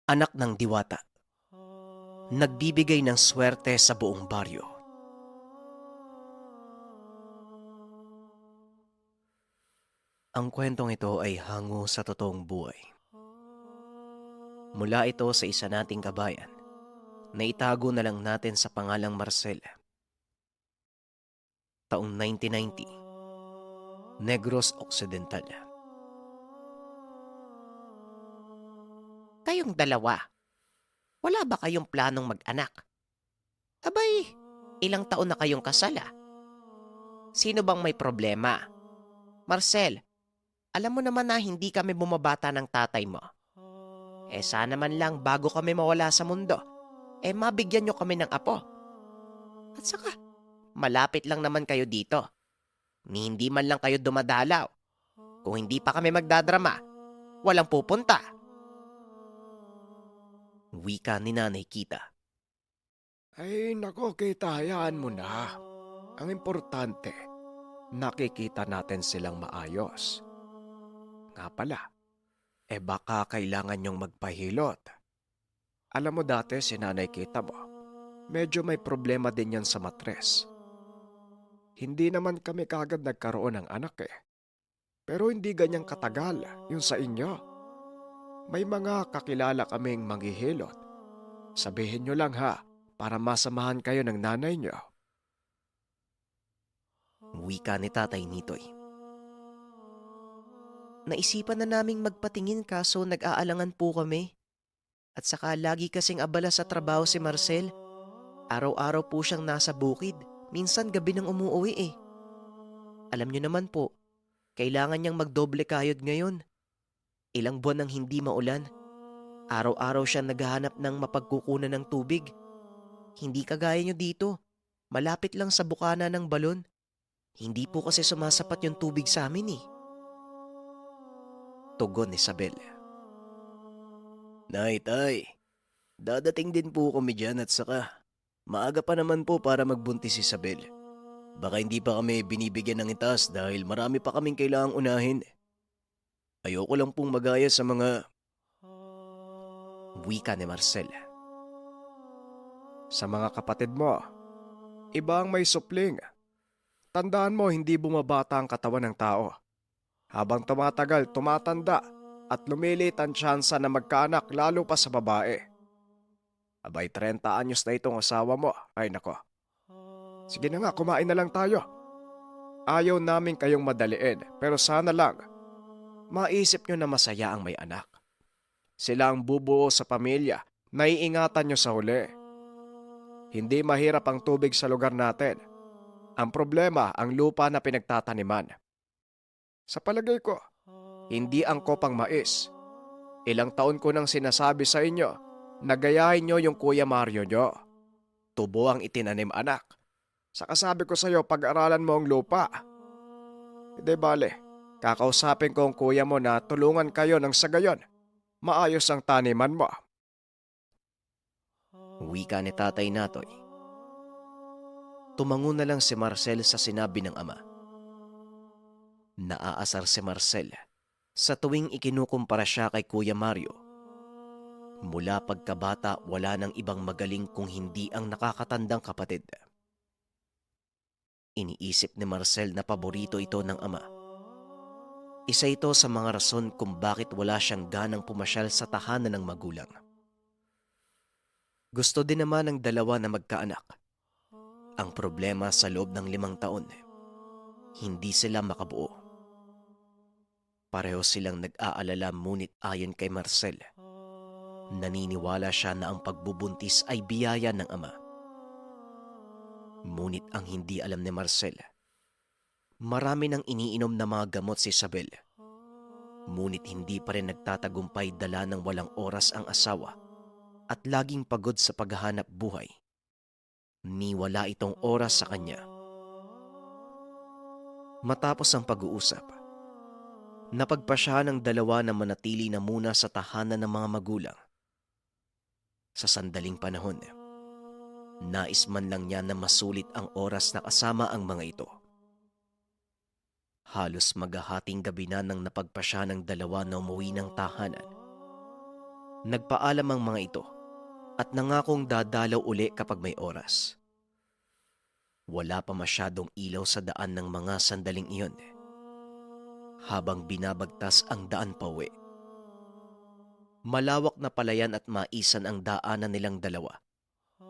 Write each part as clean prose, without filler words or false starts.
Anak ng diwata, nagbibigay ng swerte sa buong baryo. Ang kwentong ito ay hango sa totoong buhay. Mula ito sa isa nating kabayan na itago na lang natin sa pangalang Marcel. Taong 1990, Negros Occidental. Kayong dalawa, wala ba kayong planong mag-anak? Abay, ilang taon na kayong kasal ah. Sino bang may problema? Marcel, alam mo naman na hindi kami bumabata ng tatay mo. Sana man lang bago kami mawala sa mundo, mabigyan nyo kami ng apo. At saka, malapit lang naman kayo dito. Ni hindi man lang kayo dumadalaw. Kung hindi pa kami magdadrama, walang pupunta. Wika ni Nanay Kita. Ay nako, kita, hayaan mo na. Ang importante, nakikita natin silang maayos. Nga pala, baka kailangan nyong magpahilot. Alam mo dati si Nanay Kita mo, medyo may problema din yan sa matres. Hindi naman kami kagad nagkaroon ng anak eh. Pero hindi ganyang katagal yung sa inyo. May mga kakilala kaming manghihilot. Sabihin nyo lang ha, para masamahan kayo ng nanay nyo. Wika ni Tatay Nitoy. Naisipan na naming magpatingin kaso nag-aalangan po kami. At saka lagi kasing abala sa trabaho si Marcel. Araw-araw po siyang nasa bukid. Minsan gabi nang umuwi eh. Alam niyo naman po, kailangan niyang magdoble kayod ngayon. Ilang buwan nang hindi maulan. Araw-araw siya naghahanap ng mapagkukunan ng tubig. Hindi kagaya niyo dito. Malapit lang sa bukana ng balon. Hindi po kasi sumasapat yung tubig sa amin eh. Tugon ni Isabel. Nay, tay, dadating din po kami dyan at saka maaga pa naman po para magbuntis si Isabel. Baka hindi pa kami binibigyan ng itas dahil marami pa kaming kailangang unahin. Ayoko lang pong magaya sa mga... Wika ni Marcel. Sa mga kapatid mo, iba ang may supling. Tandaan mo, hindi bumabata ang katawan ng tao. Habang tumatagal, tumatanda at lumilit ang tsansa na magkaanak lalo pa sa babae. Abay, 30 anyos na itong asawa mo. Ay nako. Sige na nga, kumain na lang tayo. Ayaw namin kayong madaliin, pero sana lang, maisip nyo na masaya ang may anak. Sila ang bubuo sa pamilya, naiingatan nyo sa huli. Hindi mahirap ang tubig sa lugar natin. Ang problema, ang lupa na pinagtataniman. Sa palagay ko, hindi angkop ang mais. Ilang taon ko nang sinasabi sa inyo, nagayahin nyo yung Kuya Mario nyo. Tubo ang itinanim anak. Saka sabi ko sa iyo, pag-aralan mo ang lupa. Hindi bale, kakausapin ko ang kuya mo na tulungan kayo ng sa gayon. Maayos ang taniman mo. Wika ni Tatay Natoy. Tumango na lang si Marcel sa sinabi ng ama. Naaasar si Marcel sa tuwing ikinukumpara siya kay Kuya Mario. Mula pagkabata, wala nang ibang magaling kung hindi ang nakakatandang kapatid. Iniisip ni Marcel na paborito ito ng ama. Isa ito sa mga rason kung bakit wala siyang ganang pumasyal sa tahanan ng magulang. Gusto din naman ng dalawa na magkaanak. Ang problema sa loob ng 5 taon, hindi sila makabuo. Pareho silang nag-aalala ngunit ayon kay Marcel, naniniwala siya na ang pagbubuntis ay biyaya ng ama. Ngunit ang hindi alam ni Marcel, marami nang iniinom na mga gamot si Isabel. Ngunit hindi pa rin nagtatagumpay, dala ng walang oras ang asawa at laging pagod sa paghahanap buhay. Ni wala itong oras sa kanya. Matapos ang pag-uusap, napagpasya ng dalawa na manatili na muna sa tahanan ng mga magulang. Sa sandaling panahon, nais man lang niya na masulit ang oras na kasama ang mga ito. Halos maghahating gabi na nang napagpasya ng dalawa na umuwi ng tahanan. Nagpaalam ang mga ito at nangakong dadalaw uli kapag may oras. Wala pa masyadong ilaw sa daan ng mga sandaling iyon. Habang binabagtas ang daan pauwi. Malawak na palayan at maisan ang daanan nilang dalawa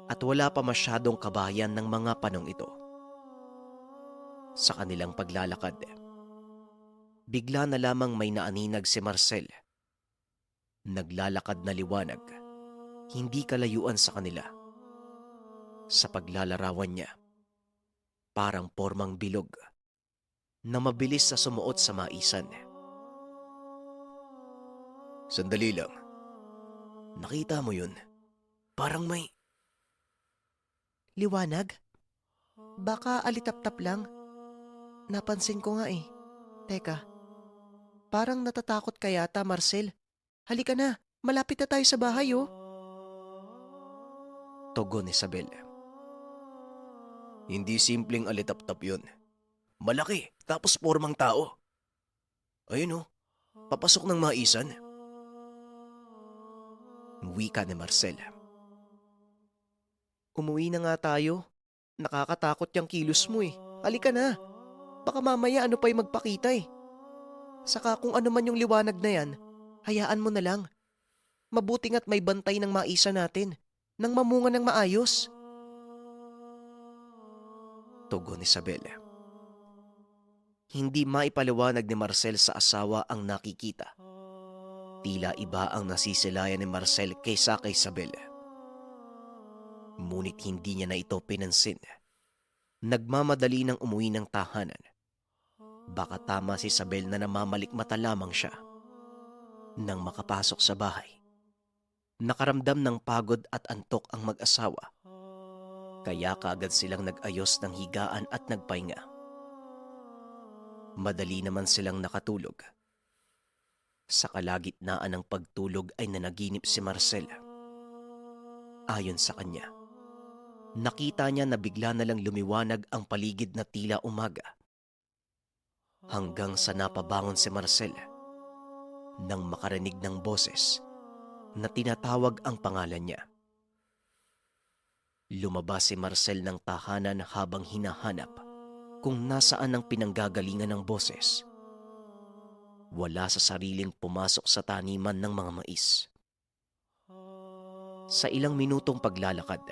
at wala pa masyadong kabayan ng mga panong ito. Sa kanilang paglalakad, bigla na lamang may naaninag si Marcel. Naglalakad na liwanag, hindi kalayuan sa kanila. Sa paglalarawan niya, parang pormang bilog na mabilis na sumuot sa maisan. Sandali lang. Nakita mo yun? Parang may... Liwanag? Baka alitap-tap lang. Napansin ko nga eh. Teka, parang natatakot ka yata, Marcel. Halika na, malapit na tayo sa bahay oh. Tugon ni Isabel. Hindi simpleng alitap-tap yun. Malaki, tapos pormang tao. Ayun oh, papasok ng maisan. Wika ni Marcel. Umuwi na nga tayo. Nakakatakot yung kilos mo eh. Halika na. Baka mamaya ano pa yung magpakita eh. Saka kung ano man yung liwanag na yan, hayaan mo na lang. Mabuti nga't may bantay ng maisa natin. Nang mamunga ng maayos. Tugon ni Isabel. Hindi maipaliwanag ni Marcel sa asawa ang nakikita. Tila iba ang nasisilayan ni Marcel kaysa kay Isabel. Ngunit hindi niya na ito pinansin. Nagmamadali ng umuwi ng tahanan. Baka tama si Isabel na namamalikmata lamang siya. Nang makapasok sa bahay, nakaramdam ng pagod at antok ang mag-asawa. Kaya kaagad silang nag-ayos ng higaan at nagpahinga. Madali naman silang nakatulog. Sa kalagitnaan ng pagtulog ay nanaginip si Marcel. Ayon sa kanya, nakita niya na bigla na lang lumiwanag ang paligid na tila umaga. Hanggang sa napabangon si Marcel nang makarinig ng boses na tinatawag ang pangalan niya. Lumabas si Marcel ng tahanan habang hinahanap kung nasaan ang pinanggagalingan ng boses. Wala sa sariling pumasok sa taniman ng mga mais. Sa ilang minutong paglalakad,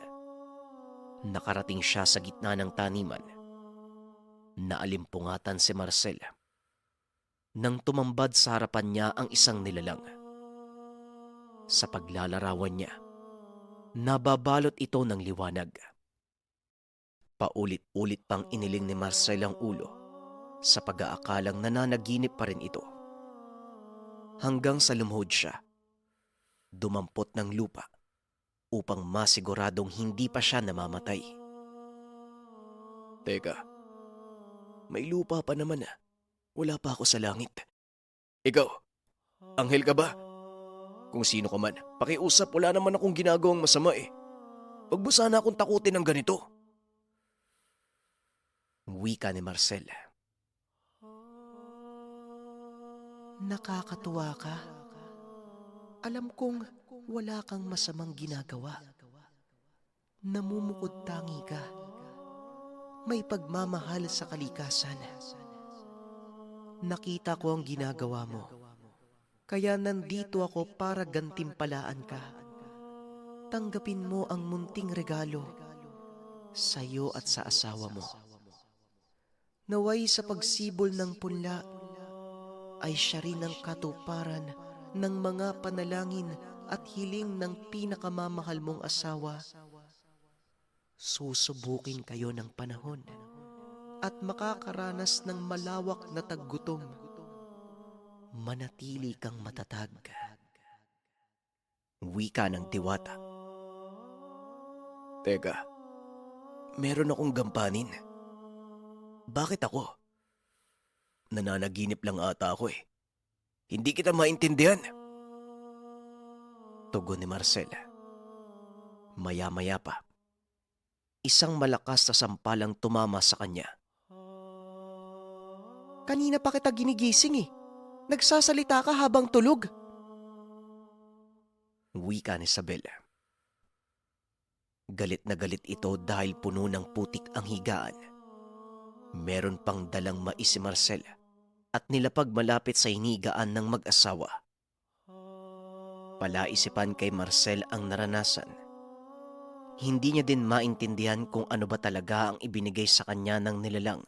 nakarating siya sa gitna ng taniman. Naalimpungatan si Marcel nang tumambad sa harapan niya ang isang nilalang. Sa paglalarawan niya, nababalot ito ng liwanag. Paulit-ulit pang iniling ni Marcel ang ulo sa pag-aakalang nananaginip pa rin ito. Hanggang sa lumuhod siya, dumampot ng lupa upang masiguradong hindi pa siya namamatay. Teka, may lupa pa naman ah. Wala pa ako sa langit. Ikaw, anghel ka ba? Kung sino ka man, pakiusap, wala naman akong ginagawang masama eh. Wag mo sana akong takutin ng ganito. Wika ni Marcel. Nakakatuwa ka. Alam kong wala kang masamang ginagawa. Namumukod tangi ka. May pagmamahal sa kalikasan. Nakita ko ang ginagawa mo. Kaya nandito ako para gantimpalaan ka. Tanggapin mo ang munting regalo sa'yo at sa asawa mo. Naway sa pagsibol ng punla ay siya rin ang katuparan ng mga panalangin at hiling ng pinakamamahal mong asawa. Susubukin kayo ng panahon at makakaranas ng malawak na taggutom. Manatili kang matatag. Wika ng diwata. Teka, meron akong gampanin. Bakit ako? Nananaginip lang ata ako eh. Hindi kita maintindihan. Tugon ni Marcel. Maya-maya pa, isang malakas na sampalang tumama sa kanya. Kanina pa kita ginigising eh. Nagsasalita ka habang tulog. Wika ni Isabel. Galit na galit ito dahil puno ng putik ang higaan. Meron pang dalang mais si Marcel at nilapag malapit sa hinigaan ng mag-asawa. Palaisipan kay Marcel ang naranasan. Hindi niya din maintindihan kung ano ba talaga ang ibinigay sa kanya ng nilalang.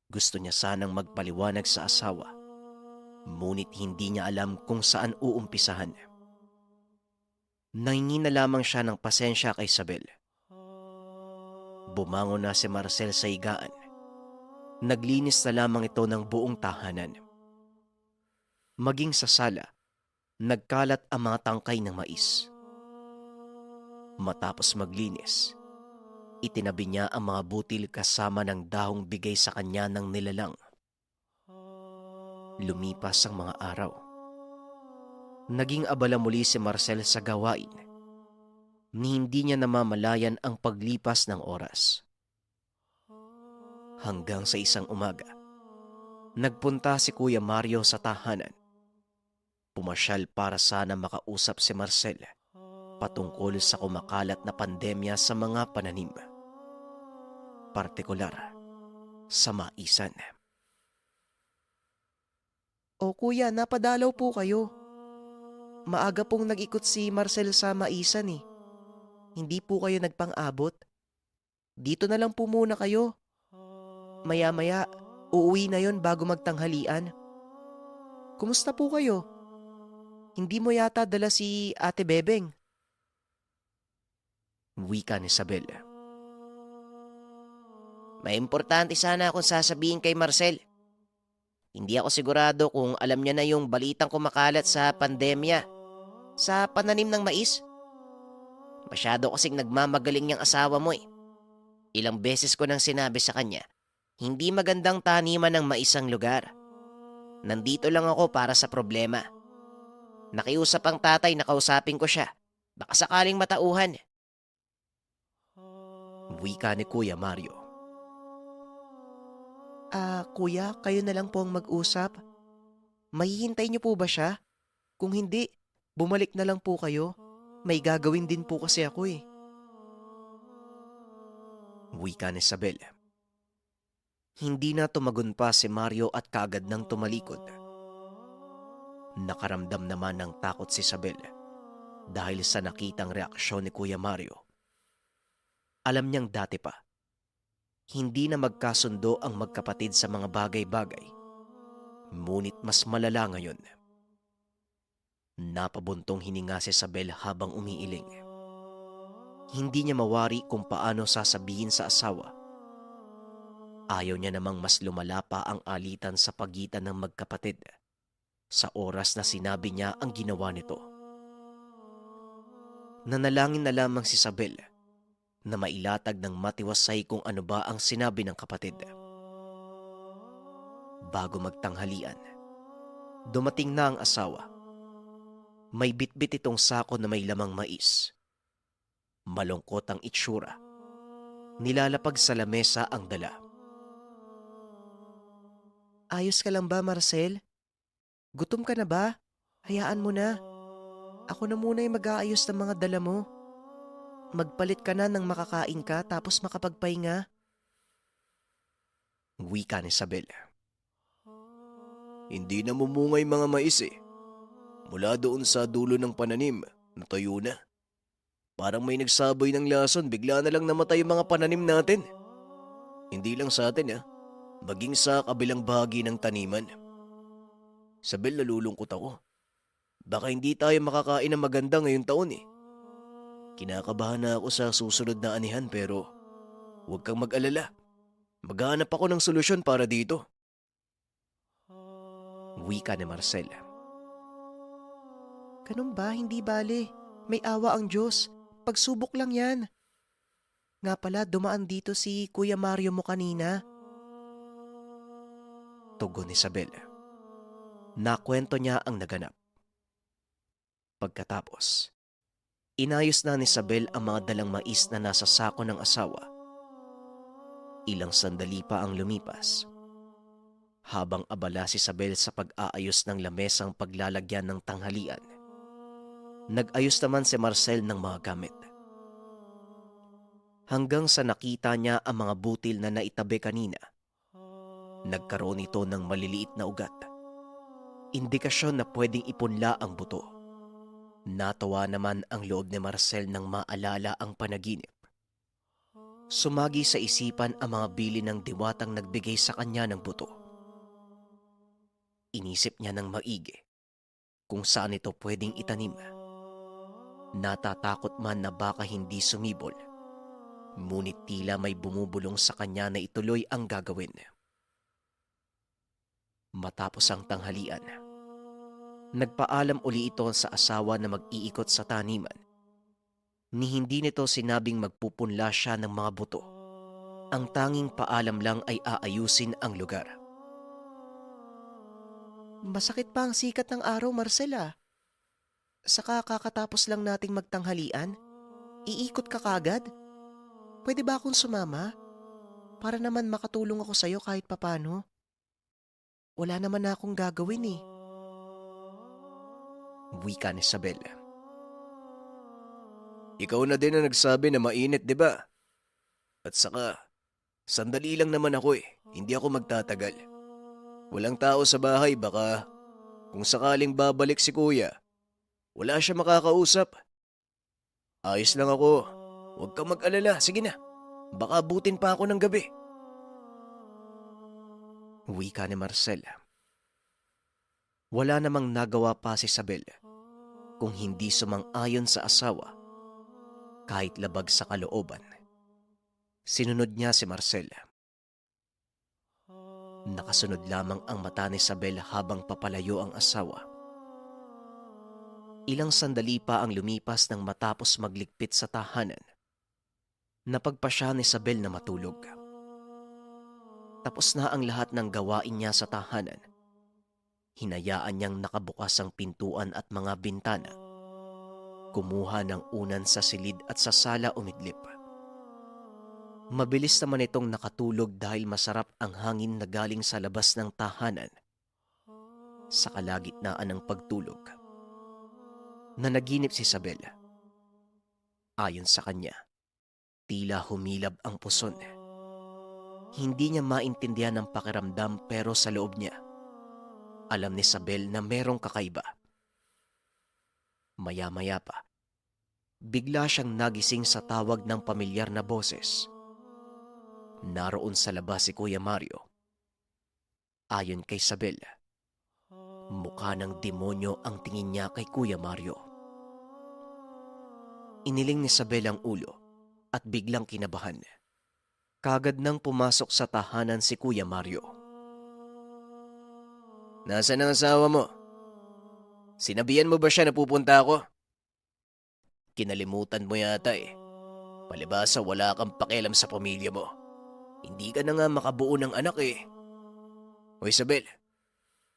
Gusto niya sanang magpaliwanag sa asawa, ngunit hindi niya alam kung saan uumpisahan. Nahingi na lamang siya ng pasensya kay Isabel. Bumangon na si Marcel sa higaan. Naglinis na lamang ito ng buong tahanan. Maging sa sala, nagkalat ang mga tangkay ng mais. Matapos maglinis, itinabi niya ang mga butil kasama ng dahong bigay sa kanya ng nilalang. Lumipas ang mga araw. Naging abala muli si Marcel sa gawain. Ni hindi niya namamalayan ang paglipas ng oras. Hanggang sa isang umaga, nagpunta si Kuya Mario sa tahanan. Pumasyal para sana makausap si Marcel patungkol sa kumakalat na pandemya sa mga pananim. Partikular sa maisan. O kuya, napadalaw po kayo. Maaga pong nag-ikot si Marcel sa maisan eh. Hindi po kayo nagpang-abot. Dito na lang po muna kayo. Maya-maya, uuwi na yon bago magtanghalian. Kumusta po kayo? Hindi mo yata dala si Ate Bebeng. Wika ni Isabel. May importante sana akong sasabihin kay Marcel. Hindi ako sigurado kung alam niya na yung balitang kumakalat sa pandemya sa pananim ng mais. Masyado kasing nagmamagaling yung asawa mo eh. Ilang beses ko nang sinabi sa kanya, hindi magandang taniman ng mais ang lugar. Nandito lang ako para sa problema. Nakiusap ang tatay na kausapin ko siya. Baka sakaling matauhan. Wika ni Kuya Mario. Kuya, kayo na lang po ang mag-usap. Mahihintay niyo po ba siya? Kung hindi, bumalik na lang po kayo. May gagawin din po kasi ako eh. Wika ni Isabel. Hindi na tumagon pa si Mario at kaagad nang tumalikod. Nakaramdam naman ng takot si Isabel dahil sa nakitang reaksyon ni Kuya Mario. Alam niyang dati pa, hindi na magkasundo ang magkapatid sa mga bagay-bagay. Ngunit mas malala ngayon. Napabuntong hininga si Isabel habang umiiling. Hindi niya mawari kung paano sasabihin sa asawa. Ayaw niya namang mas lumala pa ang alitan sa pagitan ng magkapatid sa oras na sinabi niya ang ginawa nito. Nanalangin na lamang si Isabel na mailatag ng matiwasay kung ano ba ang sinabi ng kapatid. Bago magtanghalian, dumating na ang asawa. May bitbit itong sako na may lamang mais. Malungkot ang itsura. Nilalapag sa lamesa ang dala. Ayos ka lang ba, Marcel? Gutom ka na ba? Hayaan mo na. Ako na muna yung mag-aayos ng mga dala mo. Magpalit ka na ng makakain ka tapos makapagpahinga. Wika ni Isabel. Hindi na mumungay mga mais eh. Mula doon sa dulo ng pananim, natuyo na. Parang may nagsaboy ng lason, bigla na lang namatay yung mga pananim natin. Hindi lang sa atin maging sa kabilang bahagi ng taniman. Isabel, nalulungkot ako. Baka hindi tayo makakain ng maganda ngayong taon eh. Kinakabahan na ako sa susunod na anihan pero huwag kang mag-alala. Maghanap ako ng solusyon para dito. Wika ni Marcel. Ganun ba? Hindi bale. May awa ang Diyos. Pagsubok lang yan. Nga pala, dumaan dito si Kuya Mario mo kanina. Tugon ni Isabel. Nakwento niya ang naganap. Pagkatapos, inayos na ni Isabel ang mga dalang mais na nasa sako ng asawa. Ilang sandali pa ang lumipas. Habang abala si Isabel sa pag-aayos ng lamesang paglalagyan ng tanghalian, Nag-ayos naman si Marcel ng mga gamit. Hanggang sa nakita niya ang mga butil na naitabi kanina. Nagkaroon ito ng maliliit na ugat. Indikasyon na pwedeng ipunla ang buto. Natawa naman ang loob ni Marcel nang maalala ang panaginip. Sumagi sa isipan ang mga bili ng diwatang nagbigay sa kanya ng buto. Inisip niya ng maigi kung saan ito pwedeng itanim. Natatakot man na baka hindi sumibol, ngunit tila may bumubulong sa kanya na ituloy ang gagawin. Matapos ang tanghalian, nagpaalam uli ito sa asawa na mag-iikot sa taniman. Ni hindi nito sinabing magpupunla siya ng mga buto. Ang tanging paalam lang ay aayusin ang lugar. Masakit pa ang sikat ng araw, Marcela. Saka kakatapos lang nating magtanghalian, iikot ka kagad? Pwede ba akong sumama? Para naman makatulong ako sa'yo kahit papano. Wala naman na akong gagawin eh. Wika ni Isabel. Ikaw na din ang nagsabi na mainit, di ba? At saka, sandali lang naman ako eh. Hindi ako magtatagal. Walang tao sa bahay, baka kung sakaling babalik si kuya, wala siya makakausap. Ayos lang ako. Huwag kang mag-alala. Sige na. Baka abutin pa ako ng gabi. Wika ni Marcel. Wala namang nagawa pa si Isabel kung hindi sumang-ayon sa asawa kahit labag sa kalooban. Sinunod niya si Marcel. Nakasunod lamang ang mata ni Isabel habang papalayo ang asawa. Ilang sandali pa ang lumipas nang matapos magligpit sa tahanan. Napagpasya ni Isabel na matulog. Tapos na ang lahat ng gawain niya sa tahanan. Hinayaan niyang nakabukas ang pintuan at mga bintana. Kumuha ng unan sa silid at sa sala umidlip. Mabilis naman itong nakatulog dahil masarap ang hangin na galing sa labas ng tahanan. Sa kalagitnaan ng pagtulog, nanaginip si Isabel. Ayon sa kanya, tila humilab ang puson. Hindi niya maintindihan ang pakiramdam pero sa loob niya, alam ni Isabel na merong kakaiba. Maya-maya pa, bigla siyang nagising sa tawag ng pamilyar na boses. Naroon sa labas si Kuya Mario. Ayon kay Isabel, mukha ng demonyo ang tingin niya kay Kuya Mario. Iniling ni Isabel ang ulo at biglang kinabahan. Kagad nang pumasok sa tahanan si Kuya Mario. Nasaan ang asawa mo? Sinabihan mo ba siya na pupunta ako? Kinalimutan mo yata eh. Palibasa wala kang pakialam sa pamilya mo. Hindi ka na nga makabuo ng anak eh. O Isabel,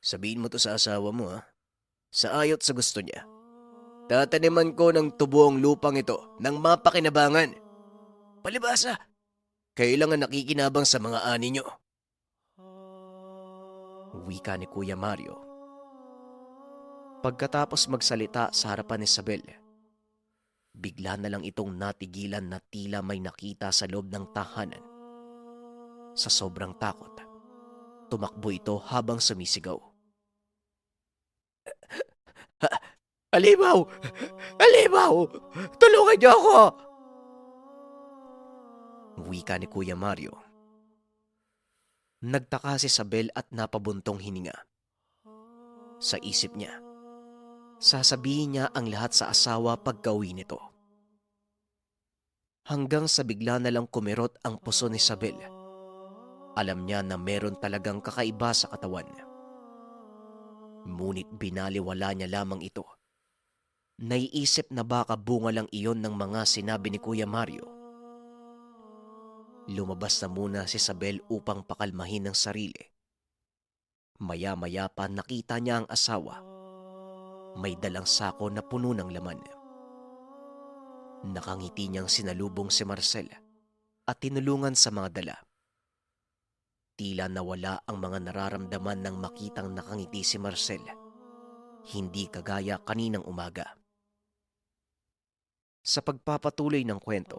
sabihin mo to sa asawa mo ha. Sa ayot sa gusto niya. Tataniman ko ng tubo ang lupang ito ng mapakinabangan. Palibasa, kayo lang ang nakikinabang sa mga ani nyo. Wika ni Kuya Mario. Pagkatapos magsalita sa harapan ni Isabel, bigla na lang itong natigilan na tila may nakita sa loob ng tahanan. Sa sobrang takot, tumakbo ito habang sumisigaw. Alimaw! Alimaw! Tulungan niyo ako! Wika ni Kuya Mario. Nagtaka si Isabel at napabuntong hininga. Sa isip niya, sasabihin niya ang lahat sa asawa pagka-uwi nito. Hanggang sa bigla na lang kumirot ang puso ni Isabel. Alam niya na meron talagang kakaiba sa katawan. Ngunit binaliwala niya lamang ito. Naiisip na baka bunga lang iyon ng mga sinabi ni Kuya Mario. Lumabas na muna si Isabel upang pakalmahin ang sarili. Maya-maya pa nakita niya ang asawa. May dalang sako na puno ng laman. Nakangiti niyang sinalubong si Marcel at tinulungan sa mga dala. Tila nawala ang mga nararamdaman nang makitang nakangiti si Marcel. Hindi kagaya kaninang umaga. Sa pagpapatuloy ng kwento,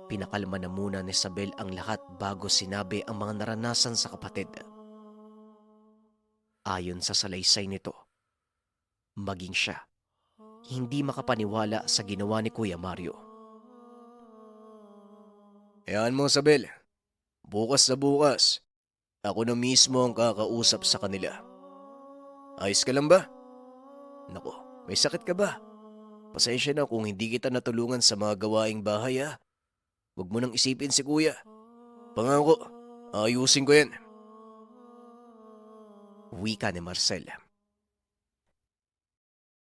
pinakalma na muna ni Isabel ang lahat bago sinabi ang mga naranasan sa kapatid. Ayon sa salaysay nito, maging siya, hindi makapaniwala sa ginawa ni Kuya Mario. Hayaan mo, Isabel. Bukas na bukas, ako na mismo ang kakausap sa kanila. Ayos ka lang ba? Nako, may sakit ka ba? Pasensya na kung hindi kita natulungan sa mga gawaing bahay ha. Huwag mo nang isipin si kuya. Pangako, ayusin ko yan. Wika ni Marcel.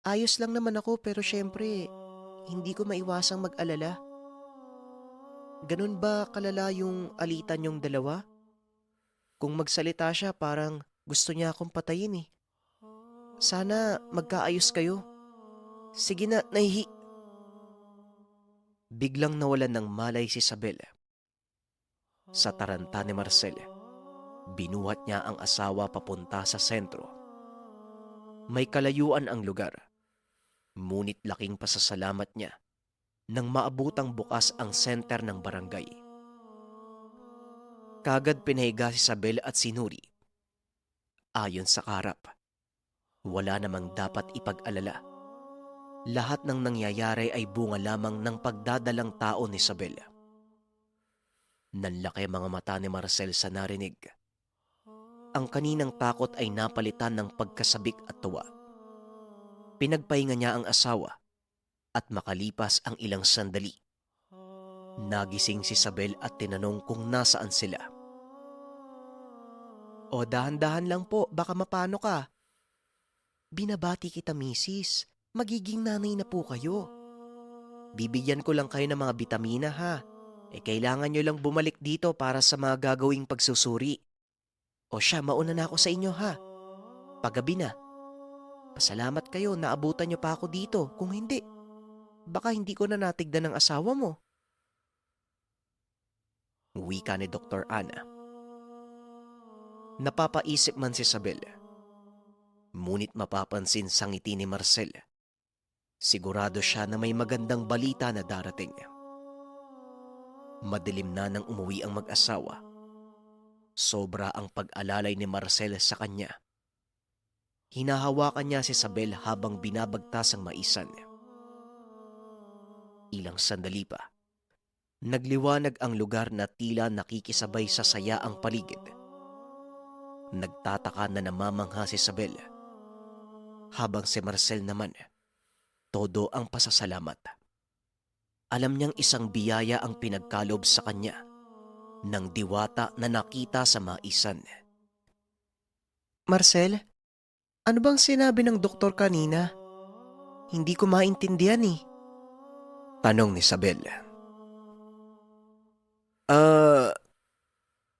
Ayos lang naman ako pero syempre, hindi ko maiwasang mag-alala. Ganun ba kalala yung alitan yung dalawa? Kung magsalita siya parang gusto niya akong patayin eh. Sana magkaayos kayo. Sige na, Biglang nawalan ng malay si Isabel. Sa taranta ni Marcel, binuhat niya ang asawa papunta sa sentro. May kalayuan ang lugar, ngunit laking pasasalamat niya nang maabutang bukas ang center ng barangay. Kagad pinahiga si Isabel at si Nuri. Ayon sa karap, wala namang dapat ipag-alala. Lahat ng nangyayari ay bunga lamang ng pagdadalang tao ni Isabel. Nanlaki mga mata ni Marcel sa narinig. Ang kaninang takot ay napalitan ng pagkasabik at tuwa. Pinagpahinga niya ang asawa at makalipas ang ilang sandali, nagising si Isabel at tinanong kung nasaan sila. O dahan-dahan lang po, baka mapano ka. Binabati kita, misis. Magiging nanay na po kayo. Bibigyan ko lang kayo ng mga bitamina ha. Kailangan nyo lang bumalik dito para sa mga gagawing pagsusuri. O siya, mauna na ako sa inyo ha. Paggabi na. Pasalamat kayo, naabutan nyo pa ako dito. Kung hindi, baka hindi ko na natigdan ng asawa mo. Wika ni Dr. Ana. Napapaisip man si Isabel, ngunit mapapansin sa ngiti ni Marcel. Sigurado siya na may magandang balita na darating. Madilim na nang umuwi ang mag-asawa. Sobra ang pag-alalay ni Marcel sa kanya. Hinahawakan niya si Isabel habang binabagtas ang maisan. Ilang sandali pa, nagliwanag ang lugar na tila nakikisabay sa saya ang paligid. Nagtataka na namamangha si Isabel, habang si Marcel naman, todo ang pasasalamat. Alam niyang isang biyaya ang pinagkalob sa kanya ng diwata na nakita sa maisan. Marcel, ano bang sinabi ng doktor kanina? Hindi ko maintindihan eh. Tanong ni Isabel.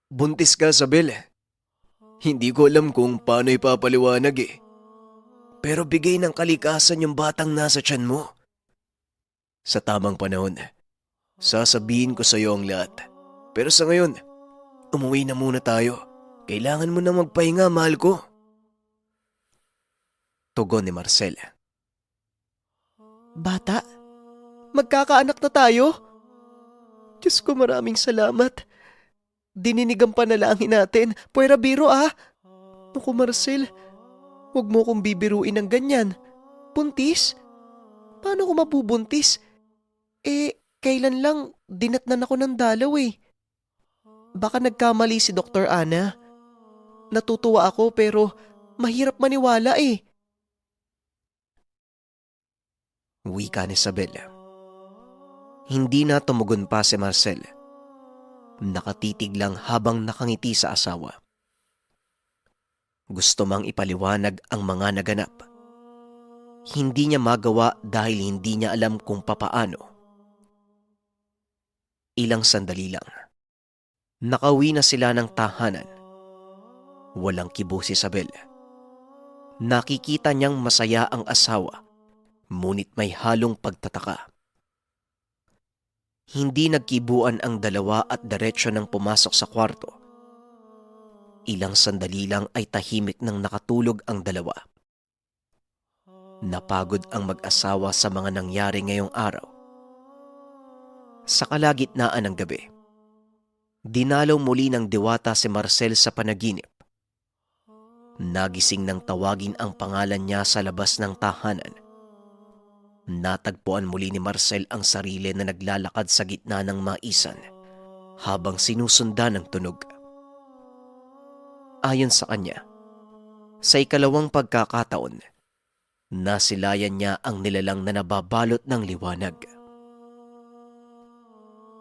Buntis ka, Isabel. Hindi ko alam kung paano ipapaliwanag eh. Pero bigay ng kalikasan yung batang nasa tiyan mo. Sa tamang panahon, sasabihin ko sa iyo ang lahat. Pero sa ngayon, umuwi na muna tayo. Kailangan mo na magpahinga, mahal ko. Tugon ni Marcel. Bata, magkakaanak na tayo? Diyos ko, maraming salamat. Dininig ang panalangin natin. Puwera biro ah. Naku Marcel, huwag mo kong bibiruin ng ganyan. Buntis? Paano ko mabubuntis? Kailan lang dinatnan ako ng dalaw eh. Baka nagkamali si Dr. Ana. Natutuwa ako pero mahirap maniwala eh. Wika ni Isabel. Hindi na tumugon pa si Marcel. Nakatitig lang habang nakangiti sa asawa. Gusto mang ipaliwanag ang mga naganap. Hindi niya magawa dahil hindi niya alam kung papaano. Ilang sandali lang. Nakauwi na sila ng tahanan. Walang kibo si Isabel. Nakikita niyang masaya ang asawa, ngunit may halong pagtataka. Hindi nagkibuan ang dalawa at diretsyo nang pumasok sa kwarto. Ilang sandali lang ay tahimik nang nakatulog ang dalawa. Napagod ang mag-asawa sa mga nangyari ngayong araw. Sa kalagitnaan ng gabi, dinalaw muli ng diwata si Marcel sa panaginip. Nagising nang tawagin ang pangalan niya sa labas ng tahanan. Natagpuan muli ni Marcel ang sarili na naglalakad sa gitna ng maisan habang sinusundan ng tunog. Ayon sa kanya, sa ikalawang pagkakataon, nasilayan niya ang nilalang na nababalot ng liwanag.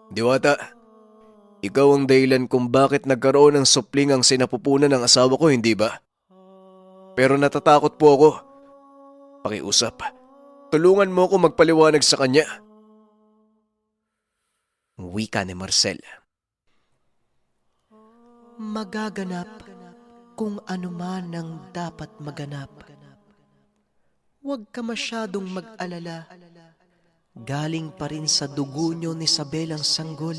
Diwata, ikaw ang dahilan kung bakit nagkaroon ng supling ang sinapupunan ng asawa ko, hindi ba? Pero natatakot po ako. Pakiusap, tulungan mo ako magpaliwanag sa kanya. Wika ni Marcel. Magaganap kung ano man ang dapat maganap. Huwag ka masyadong mag-alala. Galing pa rin sa dugo niyo ni Isabel ang sanggol.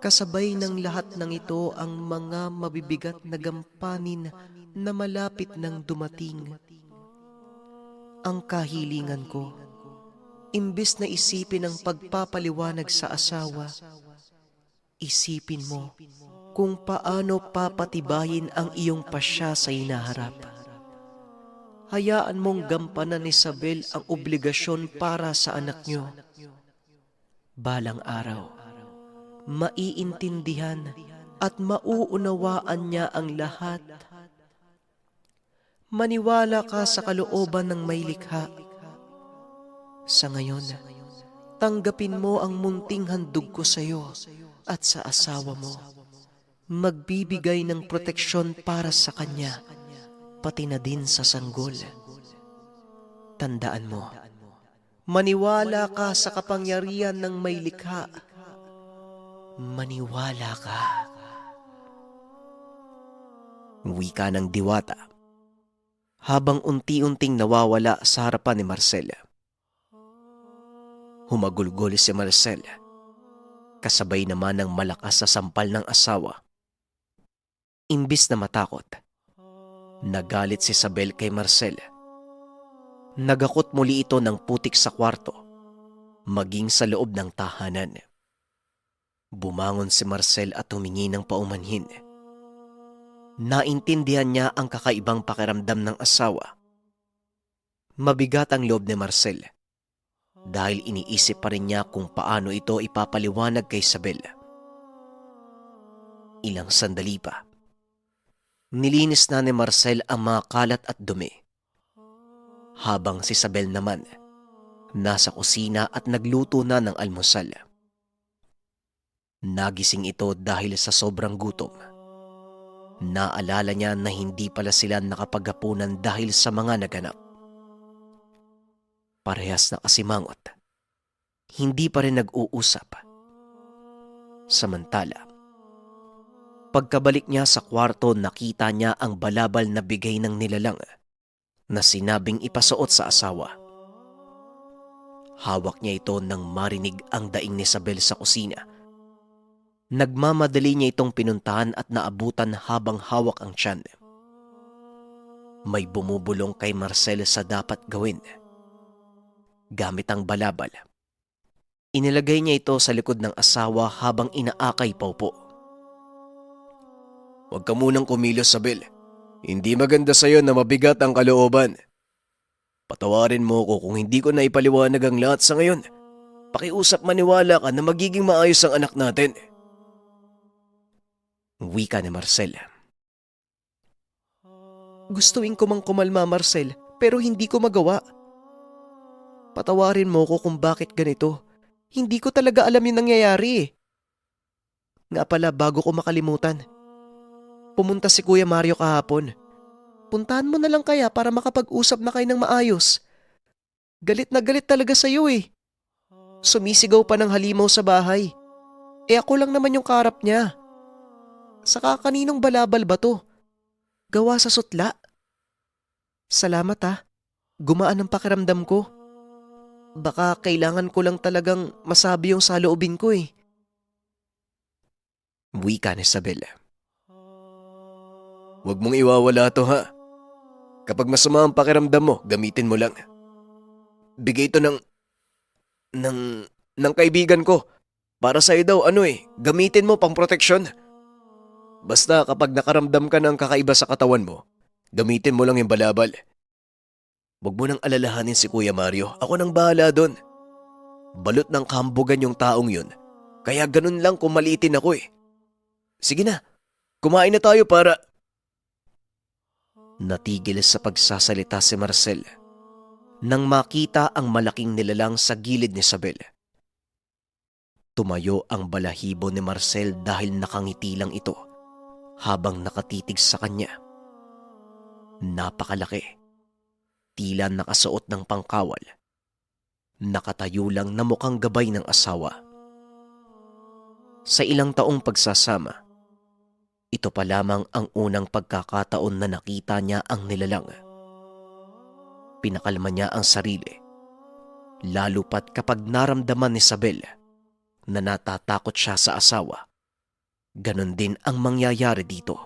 Kasabay ng lahat ng ito ang mga mabibigat na gampanin na malapit nang dumating. Ang kahilingan ko, imbes na isipin ang pagpapaliwanag sa asawa, isipin mo kung paano papatibayin ang iyong pasya sa hinaharap. Hayaan mong gampanan ni Isabel ang obligasyon para sa anak niyo. Balang araw, maiintindihan at mauunawaan niya ang lahat. Maniwala ka sa kalooban ng may likha. Sa ngayon, tanggapin mo ang munting handog ko sa iyo at sa asawa mo. Magbibigay ng proteksyon para sa kanya, pati na din sa sanggol. Tandaan mo, maniwala ka sa kapangyarihan ng may likha. Maniwala ka. Wika ng diwata habang unti-unting nawawala sa harapan ni Marcel. Humagulgol si Marcel, kasabay naman ng malakas sa sampal ng asawa. Imbis na matakot, nagalit si Isabel kay Marcel. Nagakot muli ito ng putik sa kwarto, maging sa loob ng tahanan. Bumangon si Marcel at humingi ng paumanhin. Naintindihan niya ang kakaibang pakiramdam ng asawa. Mabigat ang loob ni Marcel dahil iniisip pa rin niya kung paano ito ipapaliwanag kay Isabel. Ilang sandali pa, nilinis na ni Marcel ang mga kalat at dumi, habang si Isabel naman nasa kusina at nagluto na ng almusal. Nagising ito dahil sa sobrang gutom. Naalala niya na hindi pala sila nakapaghapunan dahil sa mga naganap. Parehas na kasimangot, hindi pa rin nag-uusap. Samantala, pagkabalik niya sa kwarto, nakita niya ang balabal na bigay ng nilalang na sinabing ipasuot sa asawa. Hawak niya ito nang marinig ang daing ni Isabel sa kusina. Nagmamadali niya itong pinuntahan at naabutan habang hawak ang tiyan. May bumubulong kay Marcel sa dapat gawin. Gamit ang balabal, inilagay niya ito sa likod ng asawa habang inaakay paupo. Huwag ka munang kumilos, Isabel. Hindi maganda sa'yo na mabigat ang kalooban. Patawarin mo ko kung hindi ko na ipaliwanag ang lahat sa ngayon. Pakiusap, maniwala ka na magiging maayos ang anak natin. Wika ni Marcel. Gustuin ko mang kumalma, Marcel, pero hindi ko magawa. Patawarin mo ko kung bakit ganito. Hindi ko talaga alam yung nangyayari. Nga pala, bago ko makalimutan, pumunta si Kuya Mario kahapon. Puntahan mo na lang kaya para makapag-usap na kayo ng maayos. Galit na galit talaga sa'yo eh. Sumisigaw pa ng halimaw sa bahay. Ako lang naman yung kaharap niya. Saka kaninong balabal ba to? Gawa sa sutla. Salamat ha. Gumaan ang pakiramdam ko. Baka kailangan ko lang talagang masabi yung saloobin ko eh. Wika ni Isabel. Huwag mong iwawala to, ha. Kapag masama ang pakiramdam mo, gamitin mo lang. Bigay ito ng ng kaibigan ko. Para sa'yo daw gamitin mo pang proteksyon. Basta kapag nakaramdam ka ng kakaiba sa katawan mo, gamitin mo lang yung balabal. Huwag mo nang alalahanin si Kuya Mario, ako nang bahala doon. Balot ng kambugan yung taong yun, kaya ganun lang kung maliitin ako eh. Sige na, kumain na tayo para... Natigil sa pagsasalita si Marcel nang makita ang malaking nilalang sa gilid ni Isabel. Tumayo ang balahibo ni Marcel dahil nakangiti lang ito habang nakatitig sa kanya. Napakalaki, tila nakasuot ng pangkawal, nakatayo lang na mukhang gabay ng asawa. Sa ilang taong pagsasama, ito pa lamang ang unang pagkakataon na nakita niya ang nilalang. Pinakalma niya ang sarili, lalo pat kapag naramdaman ni Isabel na natatakot siya sa asawa. Ganon din ang mangyayari dito.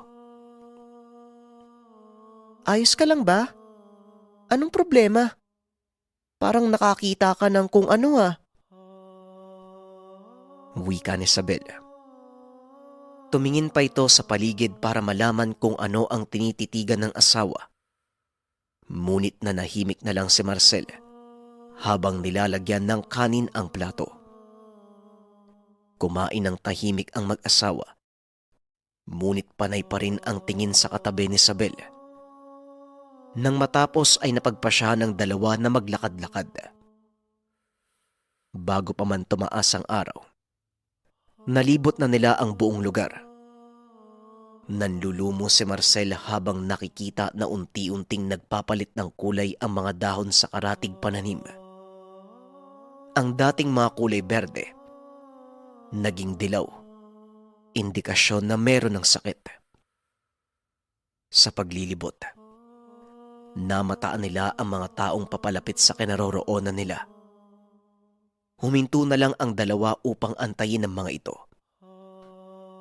Ayos ka lang ba? Anong problema? Parang nakakita ka ng kung ano Wika ni Isabel. Tumingin pa ito sa paligid para malaman kung ano ang tinititigan ng asawa. Ngunit nanahimik na lang si Marcel habang nilalagyan ng kanin ang plato. Kumain ng tahimik ang mag-asawa. Ngunit panay pa rin ang tingin sa katabi ni Isabel. Nang matapos ay napagpasya ng dalawa na maglakad-lakad. Bago pa man tumaas ang araw, nalibot na nila ang buong lugar. Nanlulumo si Marcel habang nakikita na unti-unting nagpapalit ng kulay ang mga dahon sa karatig pananim. Ang dating mga kulay berde, naging dilaw, indikasyon na meron ng sakit. Sa paglilibot, namataan nila ang mga taong papalapit sa kinaroroonan nila. Huminto na lang ang dalawa upang antayin ang mga ito.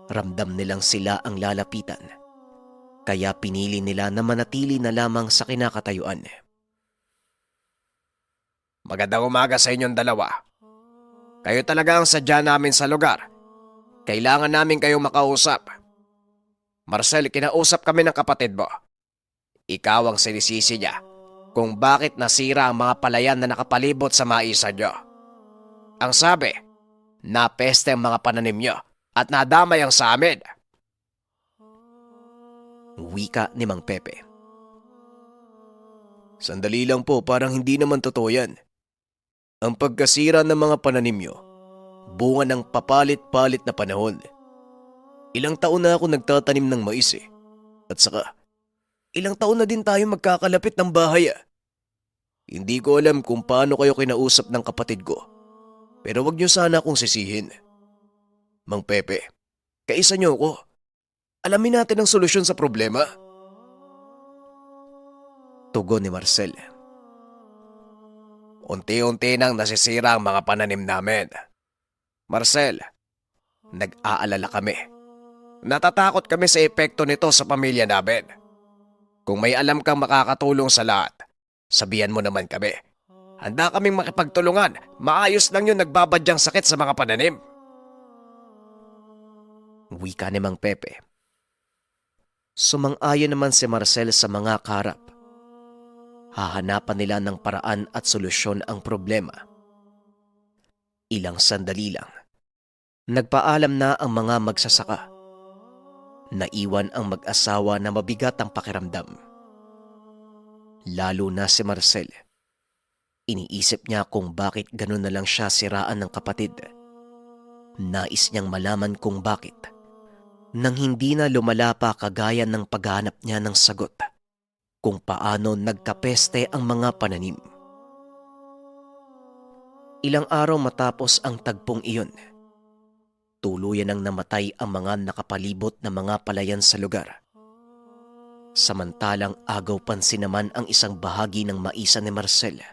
Ramdam nilang sila ang lalapitan, kaya pinili nila na manatili na lamang sa kinakatayuan. Magandang umaga sa inyong dalawa. Kayo talaga ang sadya namin sa lugar. Kailangan namin kayong makausap. Marcel, kinausap kami ng kapatid mo. Ikaw ang sinisisi niya kung bakit nasira ang mga palayan na nakapalibot sa maisan niyo. Ang sabi, napeste ang mga pananim niyo at nadamay ang sa amin. Wika ni Mang Pepe. Sandali lang po, parang hindi naman totoo yan. Ang pagkasira ng mga pananim niyo, bunga ng papalit-palit na panahon. Ilang taon na ako nagtatanim ng mais At saka, ilang taon na din tayo magkakalapit ng bahay Hindi ko alam kung paano kayo kinausap ng kapatid ko. Pero wag niyo sana akong sisihin. Mang Pepe, kaisa niyo ako. Alamin natin ang solusyon sa problema. Tugon ni Marcel. Unti-unti nang nasisira ang mga pananim namin. Marcel, nag-aalala kami. Natatakot kami sa epekto nito sa pamilya namin. Kung may alam kang makakatulong sa lahat, sabihan mo naman kami. Handa kaming makipagtulungan. Maayos lang yun nagbabadyang sakit sa mga pananim. Wika ni Mang Pepe. Sumang-ayon naman si Marcel sa mga kaharap. Hahanapan nila ng paraan at solusyon ang problema. Ilang sandali lang, nagpaalam na ang mga magsasaka. Naiwan ang mag-asawa na mabigat ang pakiramdam. Lalo na si Marcel. Iniisip niya kung bakit ganun na lang siya siraan ng kapatid. Nais niyang malaman kung bakit. Nang hindi na lumala pa kagaya ng paghanap niya ng sagot kung paano nagkapeste ang mga pananim. Ilang araw matapos ang tagpong iyon, tuluyan nang namatay ang mga nakapalibot na mga palayan sa lugar. Samantalang agaw pansin naman ang isang bahagi ng maisa ni Marcel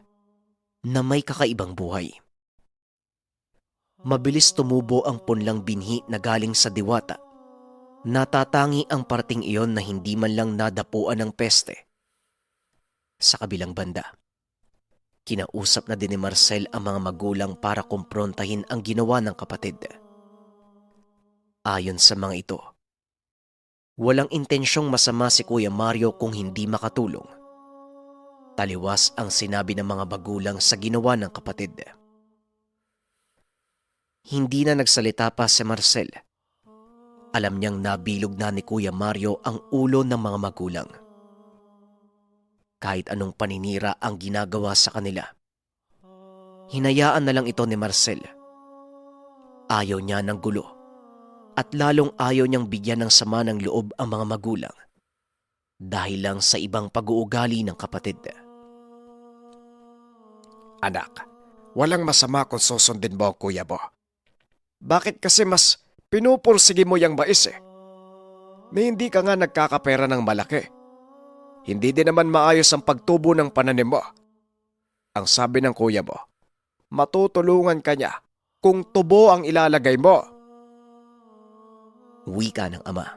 na may kakaibang buhay. Mabilis tumubo ang punlang binhi na galing sa diwata. Natatangi ang parting iyon na hindi man lang nadapuan ng peste. Sa kabilang banda, Kinausap na din ni Marcel ang mga magulang para kumprontahin ang ginawa ng kapatid. Ayon sa mga ito, walang intensyong masama si Kuya Mario kung hindi makatulong. Taliwas ang sinabi ng mga magulang sa ginawa ng kapatid. Hindi na nagsalita pa si Marcel. Alam niyang nabilog na ni Kuya Mario ang ulo ng mga magulang. Kahit anong paninira ang ginagawa sa kanila, hinayaan na lang ito ni Marcel. Ayaw niya ng gulo at lalong ayaw niyang bigyan ng sama ng loob ang mga magulang dahil lang sa ibang pag-uugali ng kapatid. Anak, walang masama kung susundin mo ang kuya mo. Bakit kasi mas pinupursige mo yung mais eh? May hindi ka nga nagkakapera ng malaki. Hindi din naman maayos ang pagtubo ng pananim mo. Ang sabi ng kuya mo, matutulungan ka niya kung tubo ang ilalagay mo. Wika ng ama.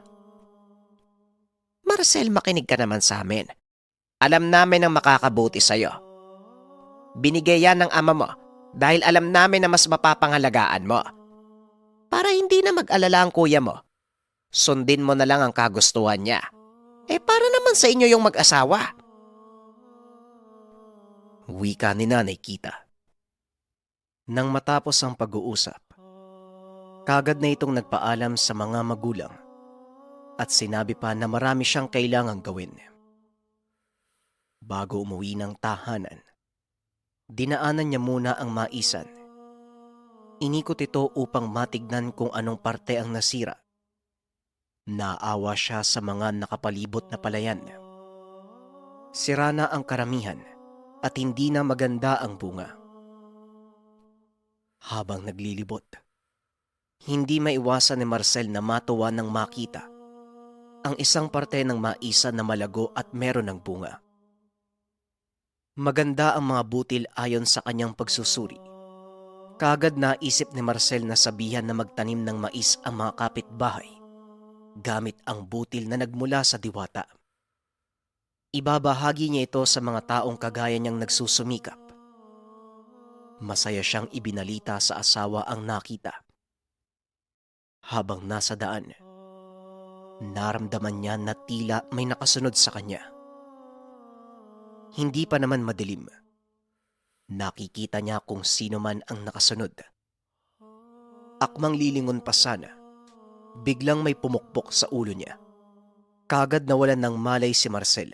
Marcel, makinig ka naman sa amin. Alam namin ang makakabuti sa'yo. Binigay yan ng ama mo dahil alam namin na mas mapapangalagaan mo. Para hindi na mag-alala ang kuya mo, sundin mo na lang ang kagustuhan niya. Para naman sa inyo yung mag-asawa. Wika ni Nanay Kita. Nang matapos ang pag-uusap, kagad na itong nagpaalam sa mga magulang at sinabi pa na marami siyang kailangang gawin. Bago umuwi ng tahanan, dinaanan niya muna ang maisan. Inikot ito upang matignan kung anong parte ang nasira. Naawa siya sa mga nakapalibot na palayan. Sira na ang karamihan at hindi na maganda ang bunga. Habang naglilibot, hindi maiwasan ni Marcel na matuwa nang makita ang isang parte ng maisan na malago at meron ng bunga. Maganda ang mga butil ayon sa kanyang pagsusuri. Kagad naisip ni Marcel na sabihan na magtanim ng mais ang mga kapitbahay gamit ang butil na nagmula sa diwata. Ibabahagi niya ito sa mga taong kagaya niyang nagsusumikap. Masaya siyang ibinalita sa asawa ang nakita. Habang nasa daan, naramdaman niya na tila may nakasunod sa kanya. Hindi pa naman madilim. Nakikita niya kung sino man ang nakasunod. Akmang lilingon pa sana, biglang may pumukpok sa ulo niya. Kagad nawalan ng malay si Marcel.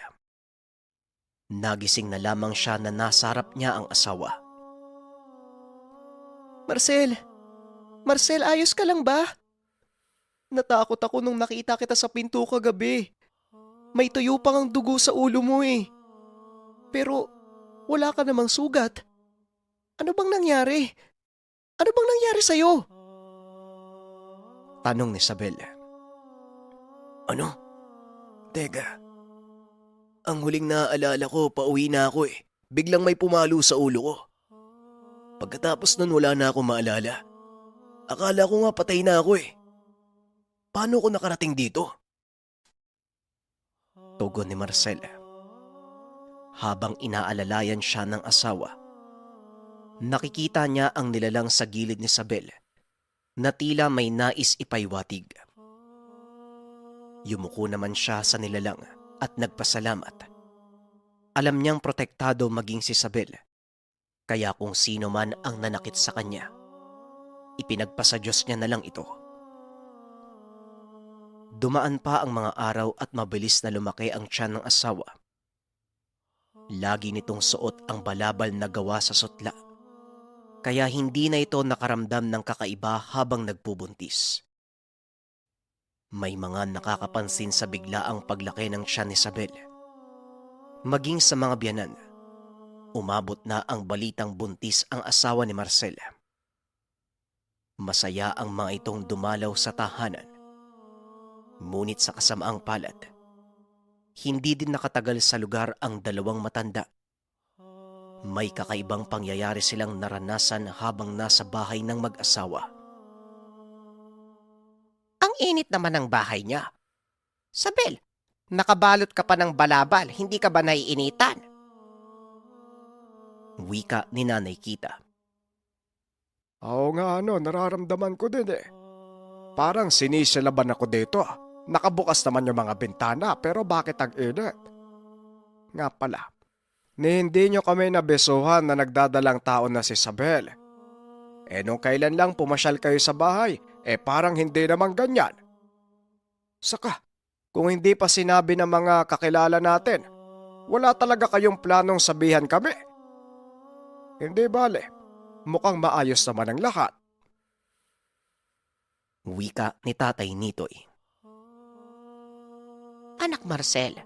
Nagising na lamang siya na nasa harap niya ang asawa. Marcel! Marcel, ayos ka lang ba? Natakot ako nung nakita kita sa pinto kagabi. May tuyo pang ang dugo sa ulo mo eh. Pero wala ka namang sugat. Ano bang nangyari? Ano bang nangyari sa'yo? Tanong ni Isabel. Ano? Teka. Ang huling naaalala ko, pauwi na ako eh. Biglang may pumalo sa ulo ko. Pagkatapos nun wala na akong maalala. Akala ko nga patay na ako eh. Paano ko nakarating dito? Tugon ni Marcel. Habang inaalalayan siya ng asawa, nakikita niya ang nilalang sa gilid ni Isabel na tila may nais ipaiwatig. Yumuko naman siya sa nilalang at nagpasalamat. Alam niyang protektado maging si Isabel, kaya kung sino man ang nanakit sa kanya, ipinagpasa Diyos niya na lang ito. Dumaan pa ang mga araw at mabilis na lumaki ang tiyan ng asawa. Lagi nitong suot ang balabal na gawa sa sutla, kaya hindi na ito nakaramdam ng kakaiba habang nagpubuntis. May mga nakakapansin sa biglaang paglaki ng tiyan ni Isabel. Maging sa mga biyanan, umabot na ang balitang buntis ang asawa ni Marcel. Masaya ang mga itong dumalaw sa tahanan. Ngunit sa kasamaang palad, hindi din nakatagal sa lugar ang dalawang matanda. May kakaibang pangyayari silang naranasan habang nasa bahay ng mag-asawa. Ang init naman ng bahay niya. Isabel, nakabalot ka pa ng balabal, hindi ka ba naiinitan? Wika ni Nanay Kita. Oo nga nararamdaman ko din eh. Parang sinisilaban ako dito. Nakabukas naman yung mga bintana pero bakit ang init? Nga pala, ni hindi nyo kami nabesuhan na nagdadalang tao na si Isabel. Nung kailan lang pumasyal kayo sa bahay, parang hindi naman ganyan. Saka, kung hindi pa sinabi ng mga kakilala natin, wala talaga kayong planong sabihan kami. Hindi bale, mukhang maayos naman ang lahat. Wika ni Tatay Nitoy. Anak Marcel,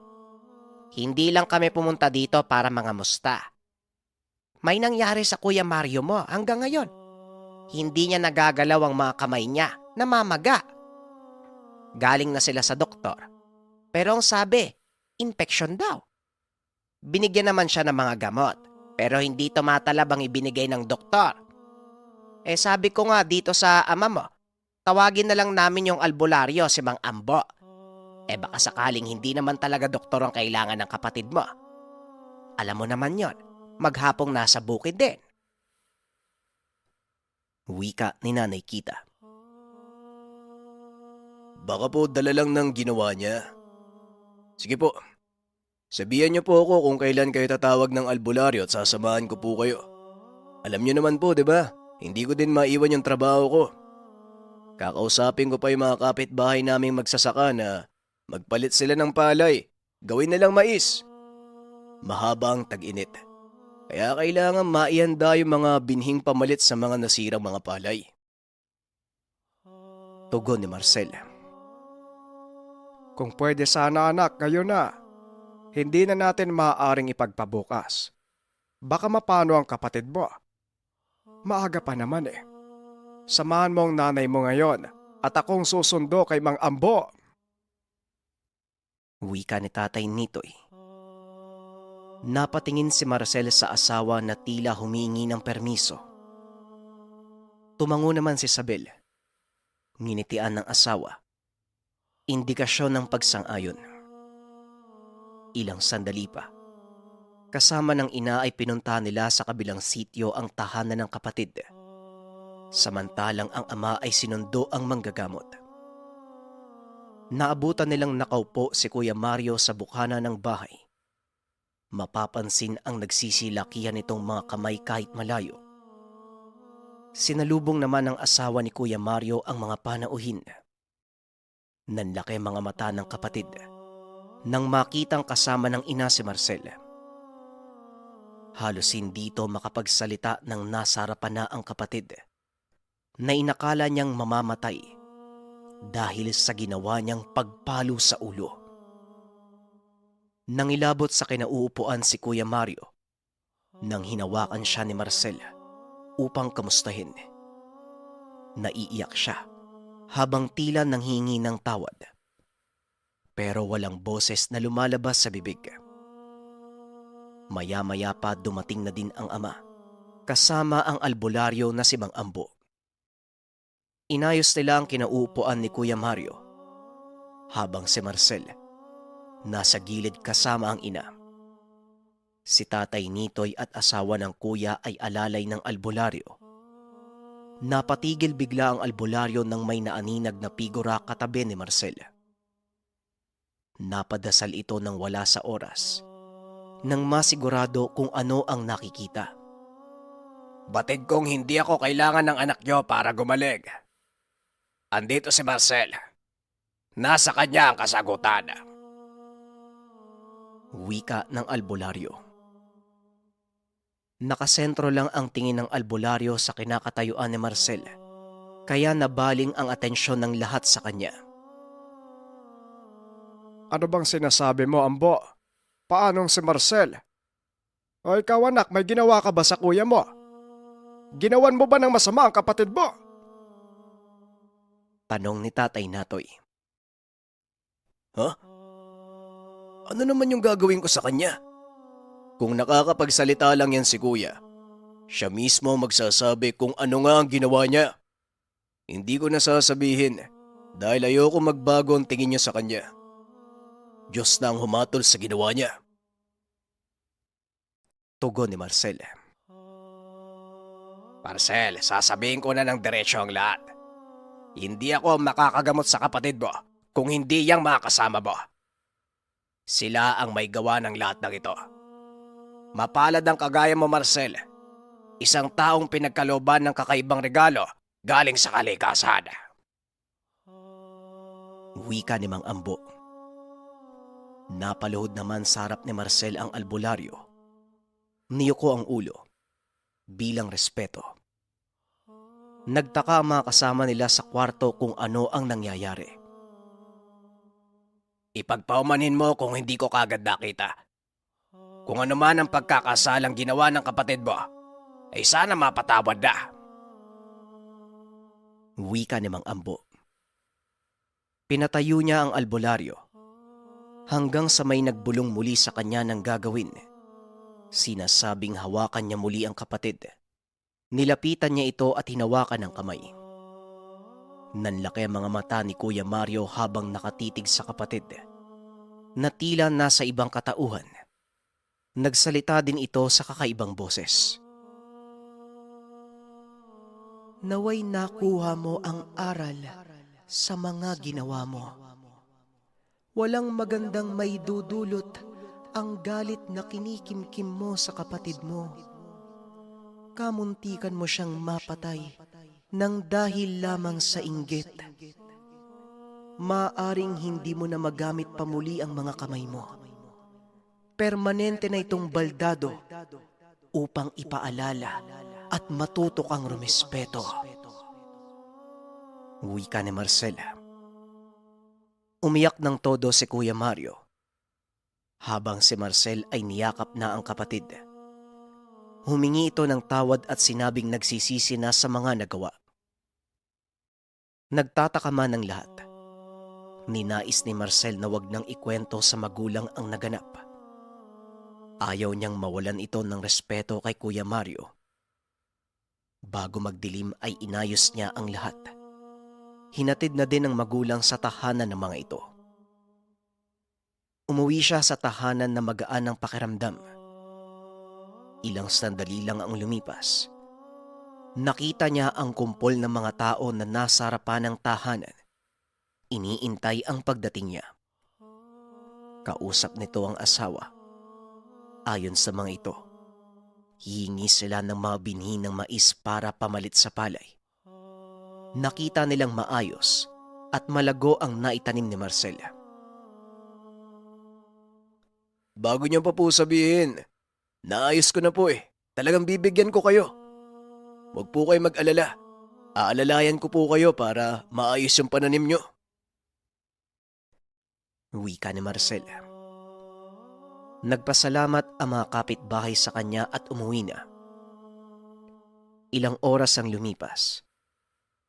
hindi lang kami pumunta dito para mangamusta. May nangyari sa Kuya Mario mo hanggang ngayon. Hindi niya nagagalaw ang mga kamay niya, namamaga. Galing na sila sa doktor. Pero ang sabi, infection daw. Binigyan naman siya ng mga gamot, pero hindi tumatalab ang ibinigay ng doktor. Sabi ko nga dito sa ama mo, tawagin na lang namin yung albularyo si Mang Ambo. Baka sakaling hindi naman talaga doktor ang kailangan ng kapatid mo. Alam mo naman yon, maghapong nasa bukid din. Wika ni Nanay Kita. Baka po dala lang ng ginawa niya. Sige po, sabihan niyo po ako kung kailan kayo tatawag ng albularyo at sasamahan ko po kayo. Alam niyo naman po, di ba? Hindi ko din maiwan yung trabaho ko. Kakausapin ko pa yung mga kapitbahay naming magsasaka na magpalit sila ng palay. Gawin na lang mais. Mahaba ang tag-init. Kaya kailangan maihanda yung mga binhing pamalit sa mga nasirang mga palay. Tugon ni Marcel. Kung pwede sana anak, ngayon na. Hindi na natin maaaring ipagpabukas. Baka mapano ang kapatid mo. Maaga pa naman eh. Samahan mo ang nanay mo ngayon at akong susundo kay Mang Ambo. Wika ni Tatay Nitoy. Napatingin si Marcel sa asawa na tila humingi ng permiso. Tumango naman si Isabel. Nginitian ng asawa. Indikasyon ng pagsang-ayon. Ilang sandali pa. Kasama ng ina ay pinunta nila sa kabilang sityo ang tahanan ng kapatid. Samantalang ang ama ay sinundo ang manggagamot. Naabutan nilang nakaupo si Kuya Mario sa bukana ng bahay. Mapapansin ang nagsisilakihan nitong mga kamay kahit malayo. Sinalubong naman ng asawa ni Kuya Mario ang mga panauhin. Nanlaki mga mata ng kapatid nang makitang kasama ng ina si Marcel. Halos hindi ito makapagsalita nang nasa harapan na ang kapatid na inakala niyang mamamatay dahil sa ginawa niyang pagpalo sa ulo. Nangilabot sa kinauupuan si Kuya Mario nang hinawakan siya ni Marcel upang kamustahin. Naiiyak siya habang tila nanghingi ng tawad. Pero walang boses na lumalabas sa bibig. Maya-maya pa dumating na din ang ama, kasama ang albularyo na si Mang Ambo. Inayos nila ang kinauupuan ni Kuya Mario, habang si Marcel nasa gilid kasama ang ina. Si Tatay Nitoy at asawa ng kuya ay alalay ng albularyo. Napatigil bigla ang albularyo nang may naaninag na figura katabi ni Marcel. Napadasal ito nang wala sa oras, nang masigurado kung ano ang nakikita. Batid kong hindi ako kailangan ng anak niyo para gumaling. Andito si Marcel. Nasa kanya ang kasagutan. Wika ng albularyo. Nakasentro lang ang tingin ng albularyo sa kinakatayuan ni Marcel, kaya nabaling ang atensyon ng lahat sa kanya. Ano bang sinasabi mo, Ambo? Paanong si Marcel? O ikaw anak, may ginawa ka ba sa kuya mo? Ginawan mo ba ng masama ang kapatid mo? Tanong ni Tatay Natoy. Ha? Ano naman yung gagawin ko sa kanya? Kung nakakapagsalita lang yan si kuya, siya mismo magsasabi kung ano nga ang ginawa niya. Hindi ko nasasabihin dahil ayoko magbago ang tingin niya sa kanya. Diyos na ang humatol sa ginawa niya. Tugon ni Marcel. Marcel, sasabihin ko na ng diretsyo ang lahat. Hindi ako makakagamot sa kapatid mo kung hindi yang mga kasama mo. Sila ang may gawa ng lahat ng ito. Mapalad ang kagaya mo, Marcel. Isang taong pinagkalooban ng kakaibang regalo galing sa kalikasan. Wika ni Mang Ambo. Napaluhod naman sa harap ni Marcel ang albularyo. Niyuko ang ulo bilang respeto. Nagtaka ang mga kasama nila sa kwarto kung ano ang nangyayari. Ipagpaumanhin mo kung hindi ko kagad nakita. Kung ano man ang pagkakasalang ginawa ng kapatid mo, ay sana mapatawad na. Wika ni Mang Ambo. Pinatayo niya ang albularyo hanggang sa may nagbulong muli sa kanya ng gagawin. Sinasabing hawakan niya muli ang kapatid. Nilapitan niya ito at hinawakan ng kamay. Nanlaki ang mga mata ni Kuya Mario habang nakatitig sa kapatid, na tila nasa ibang katauhan. Nagsalita din ito sa kakaibang boses. Naway nakuha mo ang aral sa mga ginawa mo. Walang magandang may dudulot ang galit na kinikimkim mo sa kapatid mo. Kamuntikan mo siyang mapatay nang dahil lamang sa inggit. Maaring hindi mo na magamit pa muli ang mga kamay mo. Permanente na itong baldado upang ipaalala at matuto kang rumespeto. Wika ni Marcela. Umiyak ng todo si Kuya Mario, habang si Marcel ay niyakap na ang kapatid. Humingi ito ng tawad at sinabing nagsisisi na sa mga nagawa. Nagtataka man ang lahat. Ninais ni Marcel na wag nang ikwento sa magulang ang naganap. Ayaw niyang mawalan ito ng respeto kay Kuya Mario. Bago magdilim ay inayos niya ang lahat. Hinatid na din ng magulang sa tahanan ng mga ito. Umuwi siya sa tahanan na magaan ang pakiramdam. Ilang sandali lang ang lumipas. Nakita niya ang kumpol ng mga tao na nasa harapan ng tahanan. Iniintay ang pagdating niya. Kausap nito ang asawa. Ayon sa mga ito, hihingi sila ng mga binhi ng mais para pamalit sa palay. Nakita nilang maayos at malago ang naitanim ni Marcela. Bago niyo pa po sabihin, naayos ko na po eh. Talagang bibigyan ko kayo. Huwag po kayo mag-alala. Aalalayan ko po kayo para maayos yung pananim niyo. Wika ni Marcela. Nagpasalamat ang mga kapitbahay sa kanya at umuwi na. Ilang oras ang lumipas.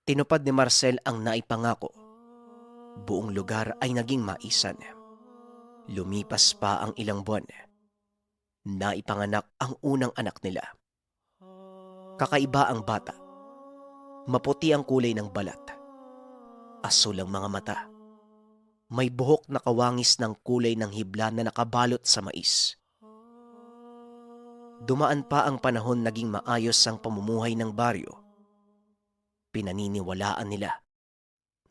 Tinupad ni Marcel ang naipangako. Buong lugar ay naging maisan. Lumipas pa ang ilang buwan. Naipanganak ang unang anak nila. Kakaiba ang bata. Maputi ang kulay ng balat. Asul ang mga mata. May buhok na kawangis ng kulay ng hibla na nakabalot sa mais. Dumaan pa ang panahon, naging maayos ang pamumuhay ng baryo. Pinaniniwalaan nila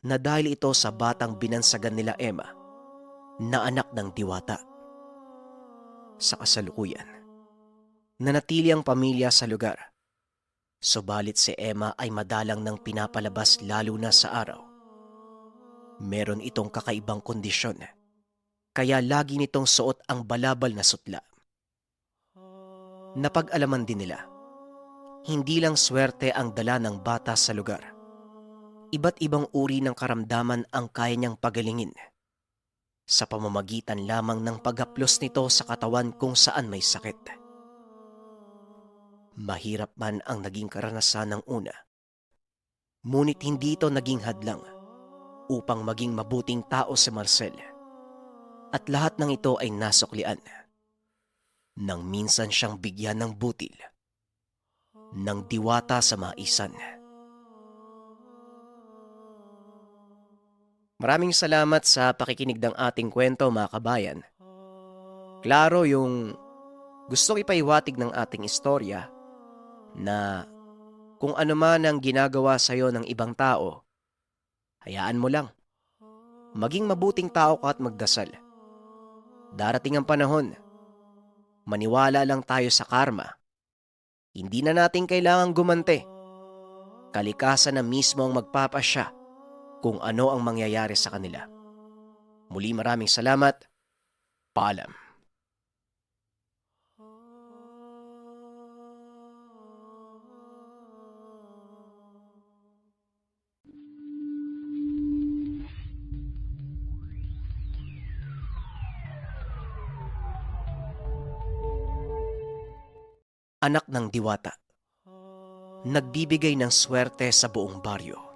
na dahil ito sa batang binansagan nila Emma, na anak ng diwata. Sa kasalukuyan, nanatili ang pamilya sa lugar. Subalit si Emma ay madalang nang pinapalabas lalo na sa araw. Meron itong kakaibang kondisyon, kaya lagi nitong suot ang balabal na sutla. Napag-alaman din nila, hindi lang swerte ang dala ng bata sa lugar. Iba't ibang uri ng karamdaman ang kaya niyang pagalingin sa pamamagitan lamang ng paghaplos nito sa katawan kung saan may sakit. Mahirap man ang naging karanasan ng una, ngunit hindi ito naging hadlang upang maging mabuting tao si Marcel. At lahat ng ito ay nasuklian nang minsan siyang bigyan ng butil ng diwata sa maisan. Maraming salamat sa pakikinig ng ating kwento, mga kabayan. Klaro yung gustong ipaiwatig ng ating istorya na Kung ano man ang ginagawa sa'yo ng ibang tao, hayaan mo lang. Maging mabuting tao ka at magdasal. Darating ang panahon. Maniwala lang tayo sa karma. Hindi na natin kailangang gumante. Kalikasan na mismo ang magpapasya kung ano ang mangyayari sa kanila. Muli maraming salamat. Paalam. Anak ng diwata. Nagbibigay ng swerte sa buong baryo.